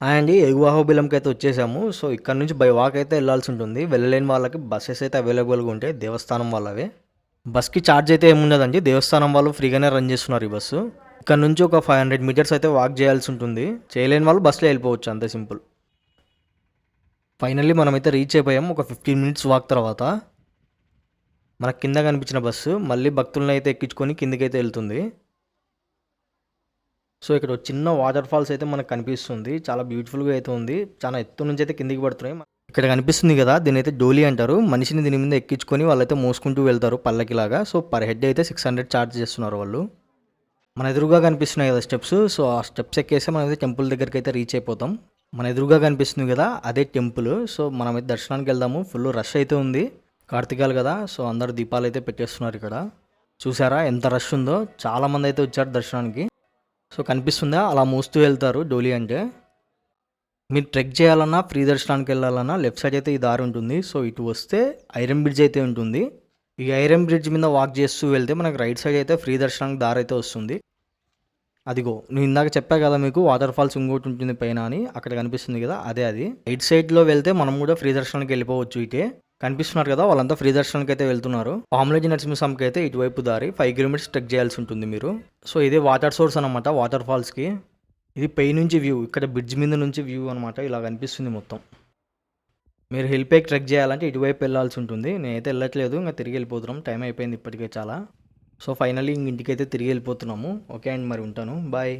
And ఎగువాహోబిలంకి అయితే వచ్చేసాము. So ఇక్కడ నుంచి బై వాక్ అయితే వెళ్ళాల్సి ఉంటుంది. వెళ్ళలేని వాళ్ళకి బస్సెస్ అయితే అవైలబుల్గా ఉంటాయి దేవస్థానం వాళ్ళవి. బస్కి ఛార్జ్ అయితే ఏముండదండి, దేవస్థానం వాళ్ళు ఫ్రీగానే రన్ చేస్తున్నారు ఈ బస్సు. ఇక్కడ నుంచి ఒక 500 మీటర్స్ అయితే వాక్ చేయాల్సి ఉంటుంది. చేయలేని వాళ్ళు బస్సులో వెళ్ళిపోవచ్చు, అంతే సింపుల్. ఫైనల్లీ మనమైతే రీచ్ అయిపోయాం ఒక 15 మినిట్స్ వాక్ తర్వాత. మనకు కింద కనిపించిన బస్సు మళ్ళీ భక్తులను అయితే ఎక్కించుకొని కిందకైతే వెళ్తుంది. సో ఇక్కడ ఒక చిన్న వాటర్ ఫాల్స్ అయితే మనకు కనిపిస్తుంది. చాలా బ్యూటిఫుల్గా అయితే ఉంది. చాలా ఎత్తు నుంచి అయితే కిందికి పడుతున్నాయి. ఇక్కడ కనిపిస్తుంది కదా, దీని అయితే డోలీ అంటారు. మనిషిని దీని మీద ఎక్కించుకొని వాళ్ళైతే మోసుకుంటూ వెళ్తారు పల్లకిలాగా. సో పర్ హెడ్ అయితే 600 ఛార్జ్ చేస్తున్నారు వాళ్ళు. మన ఎదురుగా కనిపిస్తున్నాయి కదా స్టెప్స్. సో ఆ స్టెప్స్ ఎక్కేస్తే మనం అయితే టెంపుల్ దగ్గరికి అయితే రీచ్ అయిపోతాం. మన ఎదురుగా కనిపిస్తుంది కదా అదే టెంపుల్. సో మనమైతే దర్శనానికి వెళ్దాము. ఫుల్ రష్ అయితే ఉంది, కార్తీకాలు కదా. సో అందరు దీపాలు అయితే పెట్టేస్తున్నారు ఇక్కడ. చూసారా ఎంత రష్ ఉందో, చాలామంది అయితే వచ్చారు దర్శనానికి. సో కనిపిస్తుందా, అలా మోస్తూ వెళ్తారు డోలీ అంటే. మీరు ట్రెక్ చేయాలన్నా, ఫ్రీ దర్శనానికి వెళ్ళాలన్నా లెఫ్ట్ సైడ్ అయితే ఈ దారి ఉంటుంది. సో ఇటు వస్తే ఐరన్ బ్రిడ్జ్ అయితే ఉంటుంది. ఈ ఐరన్ బ్రిడ్జ్ మీద వాక్ చేస్తూ వెళ్తే మనకు రైట్ సైడ్ అయితే ఫ్రీ దర్శనానికి దారి అయితే వస్తుంది. అదిగో నేను ఇందాక చెప్పా కదా మీకు, వాటర్ ఫాల్స్ ఇంకోటి ఉంటుంది పైన అని, అక్కడ కనిపిస్తుంది కదా అదే అది. రైట్ సైడ్లో వెళ్తే మనం కూడా ఫ్రీ దర్శనానికి వెళ్ళిపోవచ్చు. ఇటే కనిపిస్తున్నారు కదా వాళ్ళంతా ఫ్రీ దర్శనానికి అయితే వెళ్తున్నారు. పాములేజీ నరసింహస్వామికి అయితే ఇటువైపు దారి 5 కిలోమీటర్స్ ట్రెక్ చేయాల్సి ఉంటుంది మీరు. సో ఇదే వాటర్ సోర్స్ అనమాట వాటర్ ఫాల్స్కి. ఇది పై నుంచి వ్యూ, ఇక్కడ బ్రిడ్జ్ మీద నుంచి వ్యూ అనమాట. ఇలా కనిపిస్తుంది మొత్తం. మీరు హిల్ పైకి ట్రెక్ చేయాలంటే ఇటువైపు వెళ్ళాల్సి ఉంటుంది. నేనైతే వెళ్ళట్లేదు, ఇంకా తిరిగి వెళ్ళిపోతున్నాం. టైం అయిపోయింది ఇప్పటికే చాలా. సో ఫైనల్లీ ఇంటికైతే తిరిగి వెళ్ళిపోతున్నాము. ఓకే అండి, మరి ఉంటాను, బాయ్.